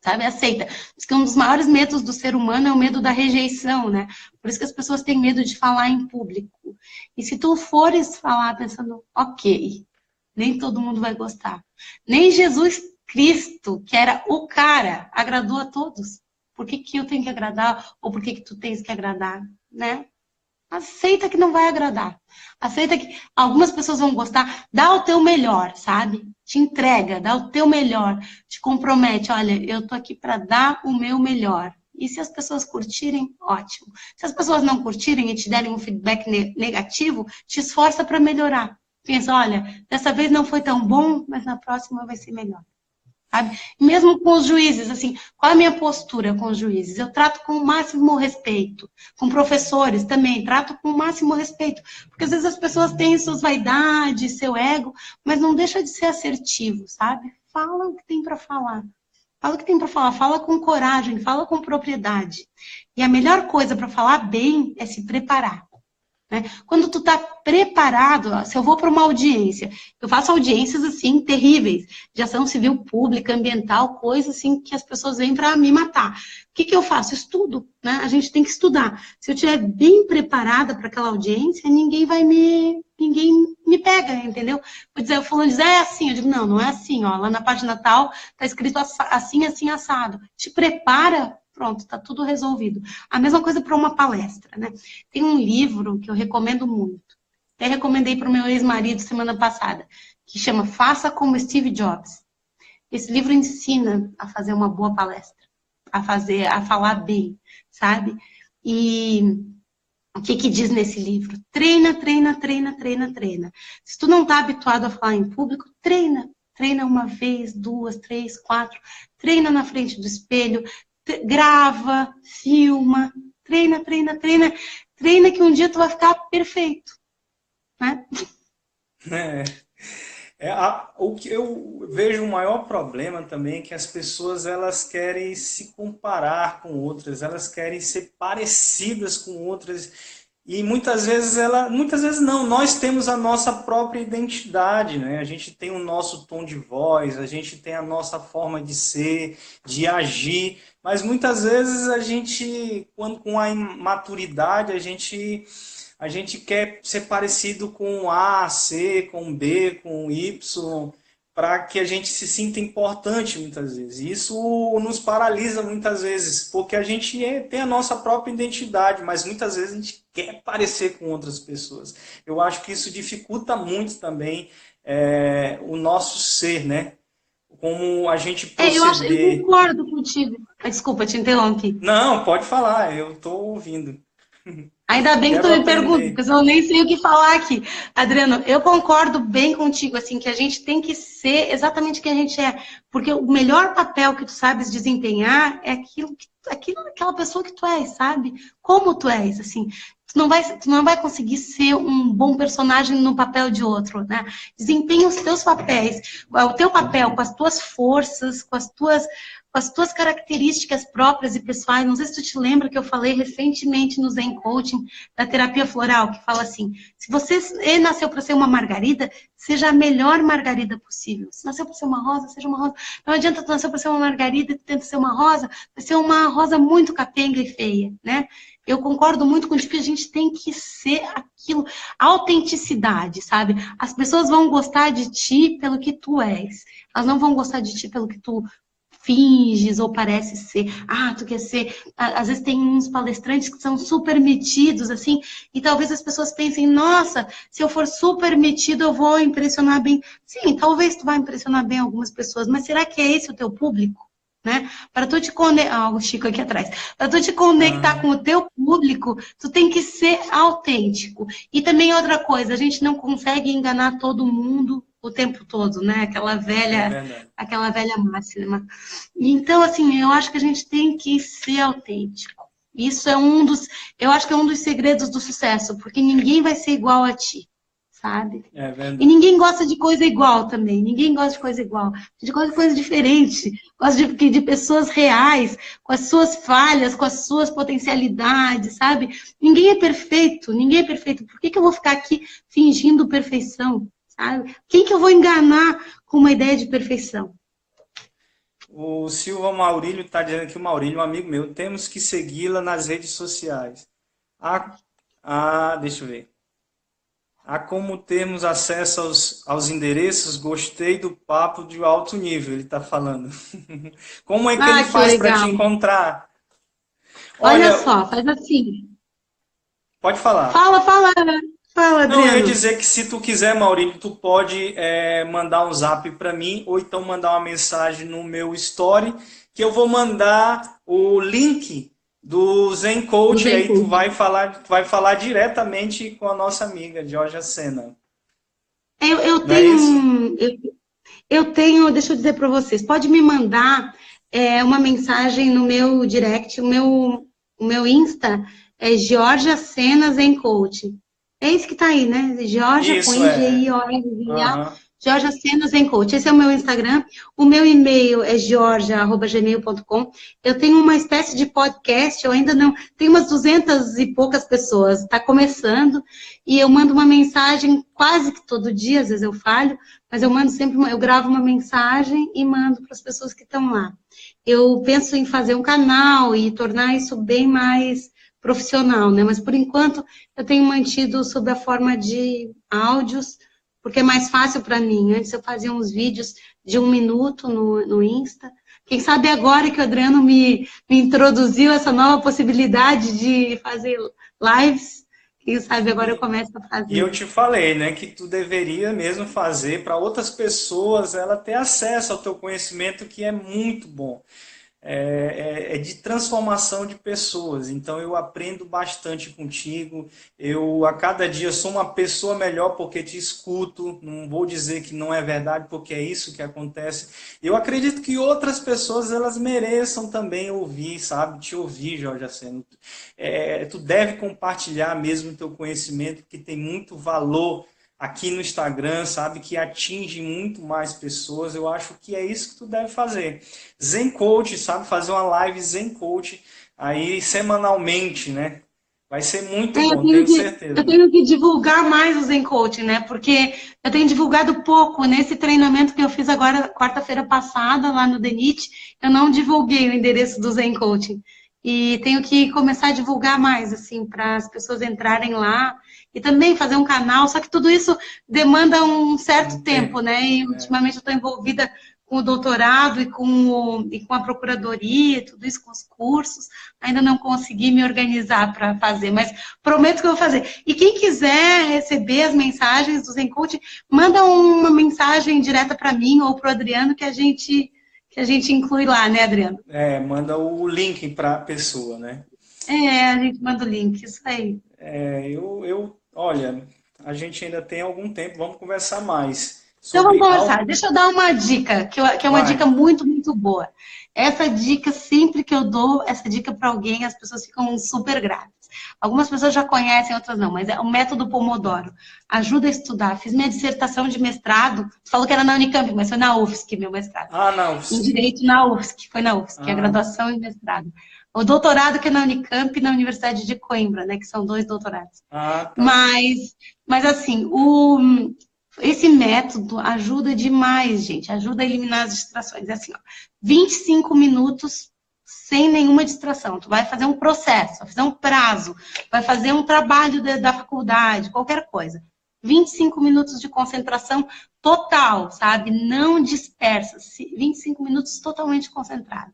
Sabe, aceita. Diz que um dos maiores medos do ser humano é o medo da rejeição, né? Por isso que as pessoas têm medo de falar em público. E se tu fores falar pensando, ok, nem todo mundo vai gostar. Nem Jesus Cristo, que era o cara, agradou a todos. Por que que eu tenho que agradar? Ou por que que tu tens que agradar, né? Aceita que não vai agradar. Aceita que algumas pessoas vão gostar. Dá o teu melhor, sabe? Te entrega, dá o teu melhor. Te compromete. Olha, eu tô aqui para dar o meu melhor. E se as pessoas curtirem, ótimo. Se as pessoas não curtirem e te derem um feedback negativo, te esforça para melhorar. Pensa, olha, dessa vez não foi tão bom, mas na próxima vai ser melhor. Sabe? Mesmo com os juízes, assim, qual é a minha postura com os juízes? Eu trato com o máximo respeito. Com professores também, trato com o máximo respeito. Porque às vezes as pessoas têm suas vaidades, seu ego, mas não deixa de ser assertivo, sabe? Fala o que tem para falar. Fala o que tem para falar, fala com coragem, fala com propriedade. E a melhor coisa para falar bem é se preparar. Né? Quando tu tá preparado, ó, se eu vou para uma audiência, eu faço audiências assim terríveis, de ação civil pública, ambiental, coisa assim que as pessoas vêm para me matar. O que que eu faço? Estudo, né? A gente tem que estudar. Se eu estiver bem preparada para aquela audiência, ninguém me pega, entendeu? Vou dizer, o fulano diz, é assim, eu digo, não, não é assim, ó, lá na página tal tá escrito assim, assim, assado. Te prepara. Pronto, está tudo resolvido. A mesma coisa para uma palestra, né? Tem um livro que eu recomendo muito. Até recomendei para o meu ex-marido semana passada, que chama Faça como Steve Jobs. Esse livro ensina a fazer uma boa palestra, a falar bem, sabe? E o que que diz nesse livro? Treina, treina, treina, treina, treina. Se tu não está habituado a falar em público, treina. Treina uma vez, duas, três, quatro. Treina na frente do espelho. Grava, filma, treina, treina, treina. Treina que um dia tu vai ficar perfeito. Né? O que eu vejo o maior problema também é que as pessoas elas querem se comparar com outras, elas querem ser parecidas com outras e muitas vezes não, nós temos a nossa própria identidade, né? A gente tem o nosso tom de voz, a gente tem a nossa forma de ser, de agir, mas muitas vezes a gente, quando com a imaturidade, a gente quer ser parecido com A, C, com B, com Y, para que a gente se sinta importante muitas vezes. Isso nos paralisa muitas vezes, porque a gente tem a nossa própria identidade, mas muitas vezes a gente quer parecer com outras pessoas. Eu acho que isso dificulta muito também o nosso ser, né? Como a gente proceder. Eu concordo contigo. Desculpa, te interrompi. Não, pode falar, eu estou ouvindo. Ainda bem que tu me pergunta, porque eu nem sei o que falar aqui. Adriano, eu concordo bem contigo, assim, que a gente tem que ser exatamente quem a gente é. Porque o melhor papel que tu sabes desempenhar é aquela pessoa que tu és, sabe? Como tu és, assim. Tu não vai conseguir ser um bom personagem no papel de outro, né? Desempenha os teus papéis, o teu papel com as tuas forças, com as tuas características próprias e pessoais. Não sei se tu te lembra que eu falei recentemente no Zen Coaching da terapia floral, que fala assim, se você nasceu para ser uma margarida, seja a melhor margarida possível. Se nasceu para ser uma rosa, seja uma rosa. Não adianta tu nascer para ser uma margarida e tu tenta ser uma rosa, vai ser uma rosa muito capenga e feia, né? Eu concordo muito contigo que a gente tem que ser aquilo, autenticidade, sabe? As pessoas vão gostar de ti pelo que tu és. Elas não vão gostar de ti pelo que tu finges ou parece ser. Ah, tu quer ser... Às vezes tem uns palestrantes que são super metidos, assim, e talvez as pessoas pensem, nossa, se eu for super metido, eu vou impressionar bem. Sim, talvez tu vai impressionar bem algumas pessoas, mas será que é esse o teu público? Né? Para tu te conectar, o Chico aqui atrás, para tu te conectar com o teu público, tu tem que ser autêntico. E também outra coisa, a gente não consegue enganar todo mundo o tempo todo, né? Aquela velha máxima. Então, assim, eu acho que a gente tem que ser autêntico. Isso é eu acho que é um dos segredos do sucesso, porque ninguém vai ser igual a ti, sabe? É E verdade. ninguém gosta de coisa igual também. Ninguém gosta de coisa igual. A gente gosta de coisa diferente. Gosta de pessoas reais, com as suas falhas, com as suas potencialidades, sabe? Ninguém é perfeito. Ninguém é perfeito. Por que eu vou ficar aqui fingindo perfeição, sabe? Quem que eu vou enganar com uma ideia de perfeição? O Silva Maurílio está dizendo aqui, o Maurílio, um amigo meu, temos que segui-la nas redes sociais. Deixa eu ver. Há como termos acesso aos endereços, gostei do papo de alto nível, ele está falando. Como é que ele Ah, que faz para te legal. encontrar? Olha Olha, só, faz assim. pode falar. Fala, fala, fala, Não, eu ia Adriano. dizer que se tu quiser, Maurílio, tu pode mandar um zap para mim ou então mandar uma mensagem no meu story que eu vou mandar o link do Zen Do Coach e Zen aí Coach. tu vai falar diretamente com a nossa amiga Georgia Sena. Eu Não é tenho isso? eu tenho, deixa eu dizer para vocês, pode me mandar uma mensagem no meu direct, o meu Insta é Georgia Cenas em Coach. É isso que tá aí, né? Georgia com Isso é. I-G-I-O-R-G-A, Aham. Georgia Cenas em Coach. Esse é o meu Instagram. O meu e-mail é georgia@gmail.com. Eu tenho uma espécie de podcast, eu ainda não... Tem umas 200 e poucas pessoas, está começando, e eu mando uma mensagem quase que todo dia, às vezes eu falho, mas eu mando sempre, eu gravo uma mensagem e mando para as pessoas que estão lá. Eu penso em fazer um canal e tornar isso bem mais profissional, né? Mas por enquanto eu tenho mantido sob a forma de áudios, porque é mais fácil para mim. Antes eu fazia uns vídeos de 1 minuto no Insta. Quem sabe agora que o Adriano me introduziu essa nova possibilidade de fazer lives, quem sabe agora eu E, começo a e eu fazer. te falei, né, que tu deveria mesmo fazer para outras pessoas ela ter acesso ao teu conhecimento que é muito bom. É de transformação de pessoas. Então eu aprendo bastante contigo. Eu a cada dia sou uma pessoa melhor porque te escuto. Não vou dizer que não é verdade porque é isso que acontece. Eu acredito que outras pessoas elas mereçam também ouvir, sabe? Te ouvir, Jorge Aceno. Tu deve compartilhar mesmo o teu conhecimento que tem muito valor aqui no Instagram, sabe, que atinge muito mais pessoas. Eu acho que é isso que tu deve fazer. Zen Coach, sabe, fazer uma live Zen Coach aí semanalmente, né? Vai ser muito bom, tenho Eu certeza. tenho que divulgar mais o Zen Coaching, né? Porque eu tenho divulgado pouco. Nesse treinamento que eu fiz agora, quarta-feira passada, lá no DENIT, eu não divulguei o endereço do Zen Coaching. E tenho que começar a divulgar mais, assim, para as pessoas entrarem lá. E também fazer um canal. Só que tudo isso demanda um certo Não tempo, tem. né? E ultimamente eu estou envolvida com o doutorado e com a procuradoria, tudo isso com os cursos. Ainda não consegui me organizar para fazer, mas prometo que eu vou fazer. E quem quiser receber as mensagens do Zen Coach, manda uma mensagem direta para mim ou para o Adriano que a gente inclui lá, né, Adriano? Manda o link para a pessoa, né? É, a gente manda o link, isso aí. Olha, a gente ainda tem algum tempo, vamos conversar mais Então vamos sobre conversar. Deixa eu dar uma dica, que é uma dica Vai. muito, muito boa. Essa dica, sempre que eu dou essa dica para alguém, as pessoas ficam super gratas. Algumas pessoas já conhecem, outras não, mas é o método Pomodoro. Ajuda a estudar. Fiz minha dissertação de mestrado, você falou que era na Unicamp, mas foi na UFSC, meu mestrado. Ah, não. Em Direito na UFSC, foi na UFSC, a Ah, graduação e mestrado. O doutorado que é na Unicamp e na Universidade de Coimbra, né, que são 2 doutorados. tá. Mas assim, esse método ajuda demais, gente. Ajuda a eliminar as distrações. É assim, ó, 25 minutos sem nenhuma distração. Tu vai fazer um processo, vai fazer um prazo, vai fazer um trabalho da faculdade, qualquer coisa. 25 minutos de concentração total, sabe? Não dispersa. 25 minutos totalmente concentrado.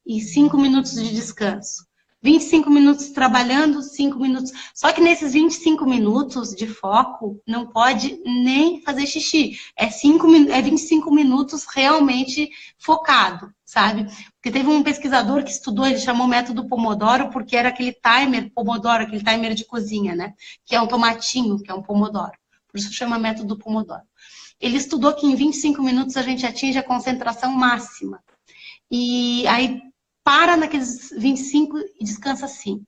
E 5 minutos de descanso. 25 minutos trabalhando, 5 minutos. Só que nesses 25 minutos de foco, não pode nem fazer xixi. É 25 minutos realmente focado, sabe? Porque teve um pesquisador que estudou, ele chamou o método Pomodoro, porque era aquele timer Pomodoro, aquele timer de cozinha, né? Que é um tomatinho, que é um Pomodoro. Por isso chama método Pomodoro. Ele estudou que em 25 minutos a gente atinge a concentração máxima. E aí para naqueles 25 e descansa 5.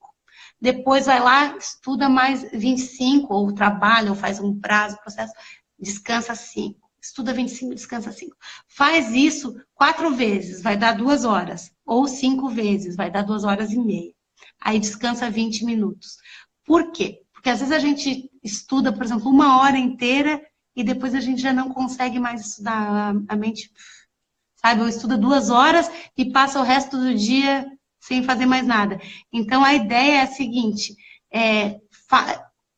Depois vai lá, estuda mais 25, ou trabalha, ou faz um prazo, processo, descansa 5. Estuda 25, descansa 5. Faz isso 4 vezes, vai dar 2 horas. Ou 5 vezes, vai dar 2 horas e meia. Aí descansa 20 minutos. Por quê? Porque às vezes a gente estuda, por exemplo, 1 hora inteira e depois a gente já não consegue mais estudar. A mente, sabe, ou estuda 2 horas e passa o resto do dia sem fazer mais nada. Então, a ideia é a seguinte,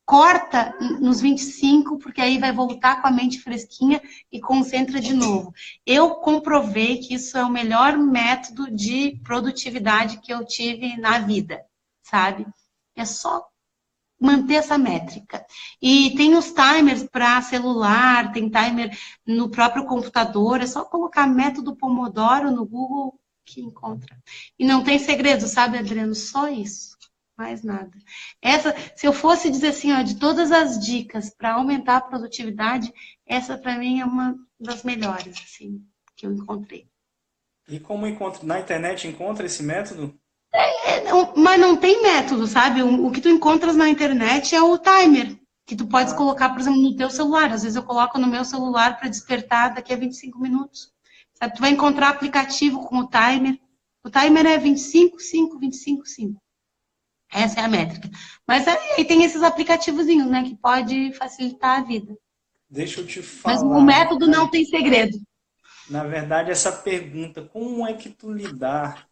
corta nos 25, porque aí vai voltar com a mente fresquinha e concentra de novo. Eu comprovei que isso é o melhor método de produtividade que eu tive na vida, sabe? É só manter essa métrica. E tem os timers para celular, tem timer no próprio computador, é só colocar método Pomodoro no Google que encontra. E não tem segredo, sabe, Adriano? Só isso. Mais nada. Se eu fosse dizer assim, ó, de todas as dicas para aumentar a produtividade, essa para mim é uma das melhores, assim, que eu encontrei. E como na internet encontra esse método? Mas não tem método, sabe? O que tu encontras na internet é o timer, que tu podes colocar, por exemplo, no teu celular. Às vezes eu coloco no meu celular para despertar daqui a 25 minutos. Sabe? Tu vai encontrar aplicativo com o timer. O timer é 25, 5, 25, 5. Essa é a métrica. Mas aí tem esses aplicativozinhos, né? Que pode facilitar a vida. Deixa eu te falar. Mas o método não tem segredo. Na verdade, essa pergunta, como é que tu lidar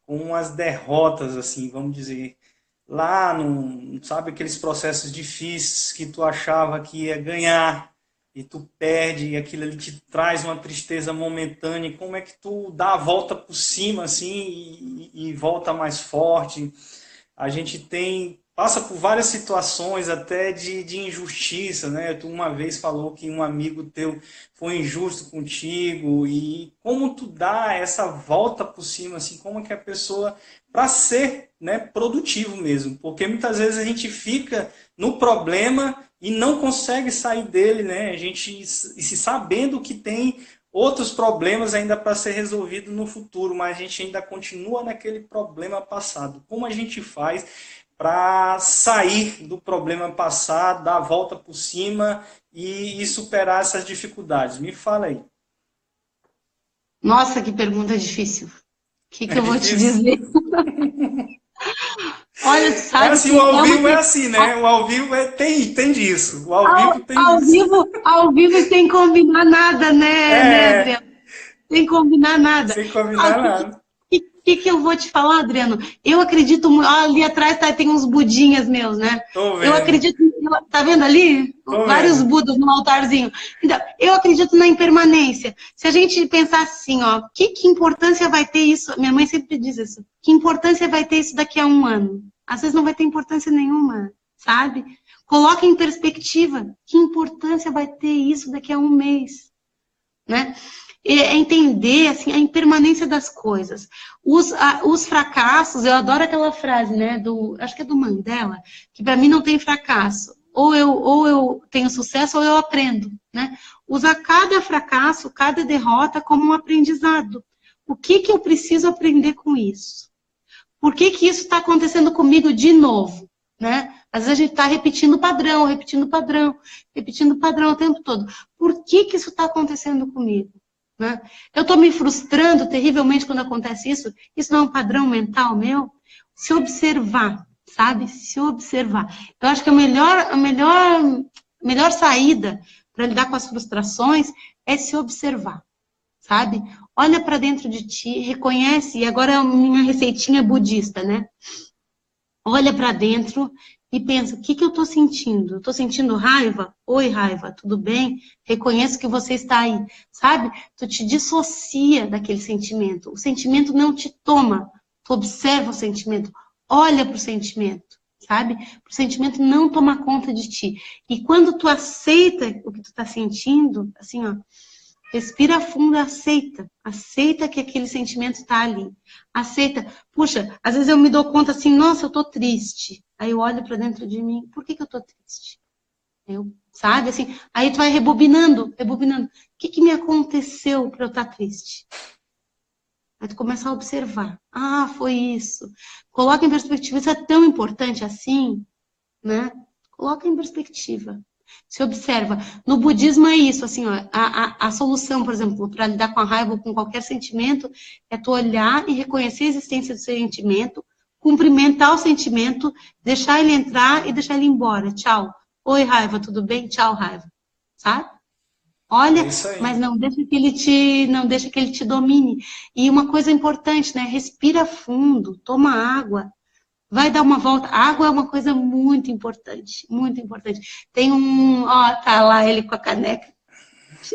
com as derrotas, assim, vamos dizer, lá, sabe, aqueles processos difíceis que tu achava que ia ganhar e tu perde e aquilo ali te traz uma tristeza momentânea, como é que tu dá a volta por cima, assim, e volta mais forte? A gente passa por várias situações até de injustiça, né? Tu uma vez falou que um amigo teu foi injusto contigo e como tu dá essa volta por cima, assim, como é que a pessoa, para ser, né, produtivo mesmo, porque muitas vezes a gente fica no problema e não consegue sair dele, né? A gente se sabendo que tem outros problemas ainda para ser resolvido no futuro, mas a gente ainda continua naquele problema passado. Como a gente faz para sair do problema passado, dar a volta por cima e superar essas dificuldades? Me fala aí. Nossa, que pergunta difícil. O que eu vou te dizer? Olha, tu sabe assim, o ao vivo é assim, né? O ao vivo tem disso. O ao vivo tem disso. Ao vivo sem combinar nada, né, Adriano? Sem combinar nada. Sem combinar nada. O que eu vou te falar, Adriano? Eu acredito muito. Ali atrás tem uns budinhas meus, né? Tô vendo. Eu acredito. Tá vendo ali? Vários budas no altarzinho. Então, eu acredito na impermanência. Se a gente pensar assim, ó, que importância vai ter isso? Minha mãe sempre diz isso. Que importância vai ter isso daqui a 1 ano? Às vezes não vai ter importância nenhuma, sabe? Coloca em perspectiva. Que importância vai ter isso daqui a 1 mês? Né? É entender assim, a impermanência das coisas. Os fracassos, eu adoro aquela frase, né, acho que é do Mandela, que para mim não tem fracasso. Ou eu tenho sucesso ou eu aprendo. Né? Usa cada fracasso, cada derrota como um aprendizado. O que eu preciso aprender com isso? Por que isso está acontecendo comigo de novo? Né? Às vezes a gente está repetindo o padrão, repetindo o padrão, repetindo o padrão o tempo todo. Por que isso está acontecendo comigo? Né? Eu estou me frustrando terrivelmente quando acontece isso. Isso não é um padrão mental meu? Se observar, sabe? Se observar. Eu acho que a melhor saída para lidar com as frustrações é se observar, sabe? Olha para dentro de ti, reconhece, e agora é a minha receitinha budista, né? Olha para dentro e pensa, o que eu estou sentindo? Estou sentindo raiva? Oi, raiva, tudo bem? Reconheço que você está aí, sabe? Tu te dissocia daquele sentimento. O sentimento não te toma. Tu observa o sentimento. Olha para o sentimento, sabe? Para o sentimento não tomar conta de ti. E quando tu aceita o que tu está sentindo, assim, ó, respira fundo e aceita. Aceita que aquele sentimento está ali. Aceita. Puxa, às vezes eu me dou conta assim, nossa, eu tô triste. Aí eu olho para dentro de mim, por que eu tô triste? Sabe, assim, aí tu vai rebobinando. O que me aconteceu para eu estar triste? Aí tu começa a observar. Ah, foi isso. Coloca em perspectiva. Isso é tão importante assim, né? Coloca em perspectiva. Se observa. No budismo é isso, assim, ó, a solução, por exemplo, para lidar com a raiva ou com qualquer sentimento, é tu olhar e reconhecer a existência do sentimento, cumprimentar o sentimento, deixar ele entrar e deixar ele ir embora. Tchau. Oi, raiva, tudo bem? Tchau, raiva. Sabe? É Olha, isso aí. mas não deixa que ele te domine. E uma coisa importante, né? Respira fundo, toma água, vai dar uma volta. A água é uma coisa muito importante, muito importante. Tem ó, tá lá ele com a caneca.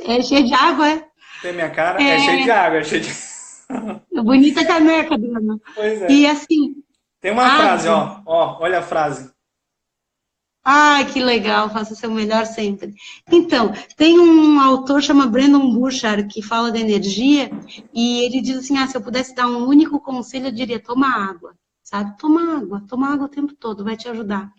É cheio de água, é? Tem minha cara? É cheio de É, água, é cheio de... bonita caneca, Dona. Pois E é. assim, Tem uma frase, água. ó, olha a frase. Ai, que legal, faça o seu melhor sempre. Então, tem um autor chamado Brandon Burchard que fala da energia e ele diz assim, se eu pudesse dar um único conselho, eu diria, toma água, sabe? Toma água o tempo todo, vai te ajudar.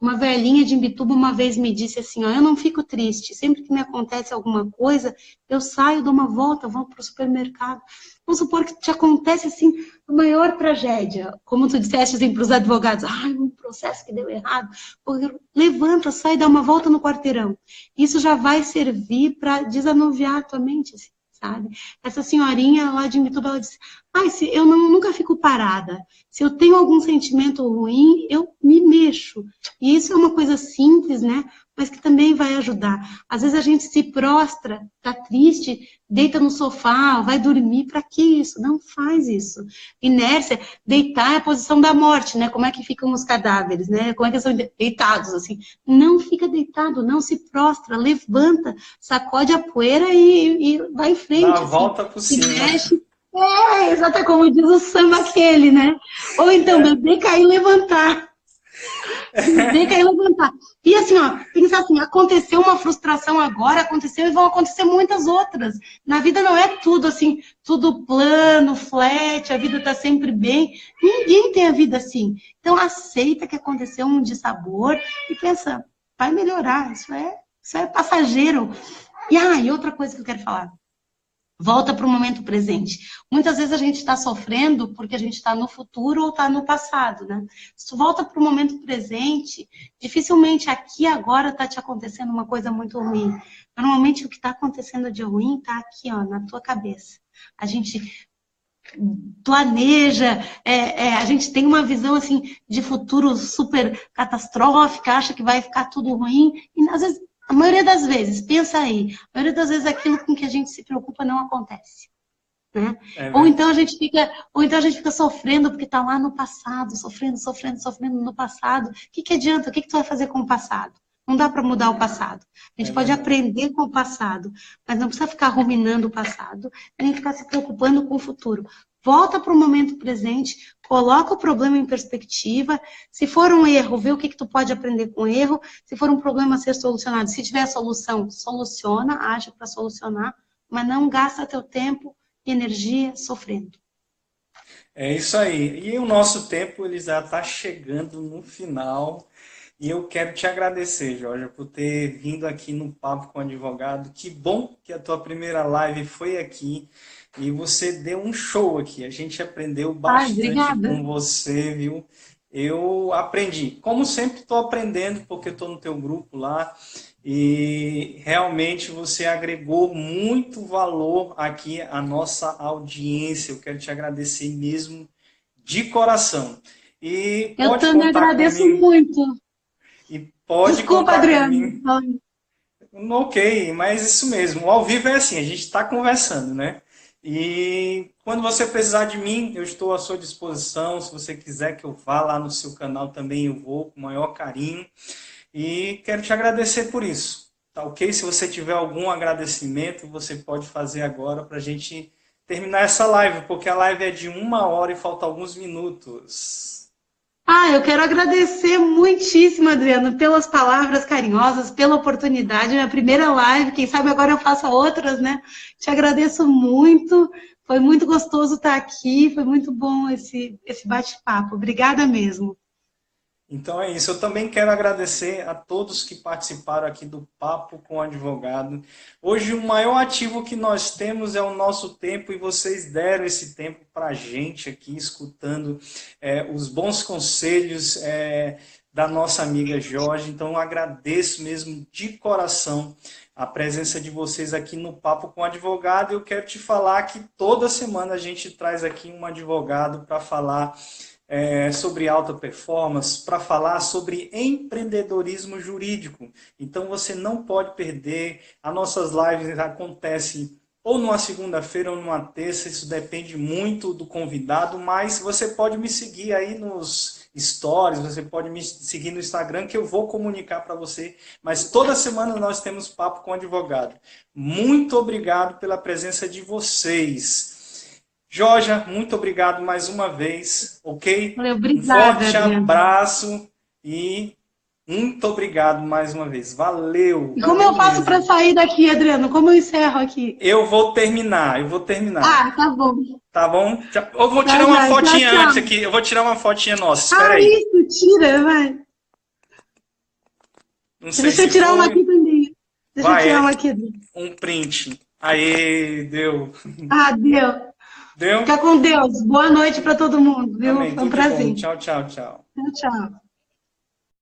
Uma velhinha de Imbituba uma vez me disse assim, eu não fico triste, sempre que me acontece alguma coisa, eu saio, dou uma volta, vou para o supermercado. Vamos supor que te acontece assim, a maior tragédia, como tu disseste assim, para os advogados, um processo que deu errado, levanta, sai, dá uma volta no quarteirão. Isso já vai servir para desanuviar a tua mente, assim, sabe? Essa senhorinha lá de Imbituba, ela disse, eu nunca fico parada. Se eu tenho algum sentimento ruim, eu me mexo. E isso é uma coisa simples, né? Mas que também vai ajudar. Às vezes a gente se prostra, tá triste, deita no sofá, vai dormir. Para que isso? Não faz isso. Inércia, deitar é a posição da morte, né? Como é que ficam os cadáveres, né? Como é que são deitados, assim? Não fica deitado, não se prostra, levanta, sacode a poeira e vai em Dá frente, a assim. volta por Se cima. mexe. Exato, como diz o samba aquele, né? Ou então, beber, cair, levantar. Beber, cair, levantar. E assim, pensar assim, aconteceu uma frustração agora, aconteceu e vão acontecer muitas outras. Na vida não é tudo assim, tudo plano, flat, a vida tá sempre bem. Ninguém tem a vida assim. Então, aceita que aconteceu um dissabor e pensa, vai melhorar, isso é passageiro. E outra coisa que eu quero falar. Volta para o momento presente. Muitas vezes a gente está sofrendo porque a gente está no futuro ou está no passado, né? Se tu volta para o momento presente, dificilmente aqui agora está te acontecendo uma coisa muito ruim. Normalmente o que está acontecendo de ruim está aqui, na tua cabeça. A gente planeja, a gente tem uma visão assim de futuro super catastrófica, acha que vai ficar tudo ruim e às vezes a maioria das vezes, pensa aí, a maioria das vezes aquilo com que a gente se preocupa não acontece. Né? Ou então a gente fica sofrendo porque está lá no passado, sofrendo no passado. O que adianta? O que tu vai fazer com o passado? Não dá para mudar o passado. A gente pode aprender com o passado, mas não precisa ficar ruminando o passado, nem ficar se preocupando com o futuro. Volta para o momento presente, coloca o problema em perspectiva. Se for um erro, vê o que tu pode aprender com o erro. Se for um problema a ser solucionado, se tiver solução, soluciona, age para solucionar, mas não gasta teu tempo e energia sofrendo. É isso aí. E o nosso tempo ele já está chegando no final. E eu quero te agradecer, Jorge, por ter vindo aqui no Papo com o Advogado. Que bom que a tua primeira live foi aqui. E você deu um show aqui. A gente aprendeu bastante com você, viu? Eu aprendi. Como sempre, estou aprendendo, porque estou no teu grupo lá. E realmente você agregou muito valor aqui à nossa audiência. Eu quero te agradecer mesmo de coração. E eu pode também contar agradeço comigo. muito. E pode Desculpa, contar Adriano. comigo. Ok, mas isso mesmo. O ao vivo é assim, a gente está conversando, né? E quando você precisar de mim, eu estou à sua disposição. Se você quiser que eu vá lá no seu canal também, eu vou com o maior carinho. E quero te agradecer por isso. Tá ok? Se você tiver algum agradecimento, você pode fazer agora para a gente terminar essa live, porque a live é de 1 hora e falta alguns minutos. Eu quero agradecer muitíssimo, Adriano, pelas palavras carinhosas, pela oportunidade. Minha primeira live, quem sabe agora eu faça outras, né? Te agradeço muito. Foi muito gostoso estar aqui, foi muito bom esse bate-papo. Obrigada mesmo. Então é isso. Eu também quero agradecer a todos que participaram aqui do Papo com o Advogado. Hoje, o maior ativo que nós temos é o nosso tempo e vocês deram esse tempo para a gente aqui, escutando os bons conselhos da nossa amiga Jorge. Então, eu agradeço mesmo de coração a presença de vocês aqui no Papo com o Advogado. Eu quero te falar que toda semana a gente traz aqui um advogado para falar sobre alta performance, para falar sobre empreendedorismo jurídico. Então você não pode perder. As nossas lives acontecem ou numa segunda-feira ou numa terça, isso depende muito do convidado, mas você pode me seguir aí nos stories, você pode me seguir no Instagram, que eu vou comunicar para você. Mas toda semana nós temos Papo com o Advogado. Muito obrigado pela presença de vocês. Jorge, muito obrigado mais uma vez, ok? Obrigada, Um forte abraço e muito obrigado mais uma vez. Valeu! E como eu faço para sair daqui, Adriano? Como eu encerro aqui? Eu vou terminar. Ah, tá bom. Tá bom? Eu vou tirar uma fotinha antes aqui. Eu vou tirar uma fotinha nossa. Espera aí. Isso, tira, vai. Não sei Deixa eu tirar uma aqui também. Deixa eu tirar uma aqui. Um print. Aê, deu. Ah, deu. Deu? Fica com Deus. Boa noite para todo mundo, viu? Amém. Foi um prazer. Tchau, tchau, tchau. Tchau, tchau.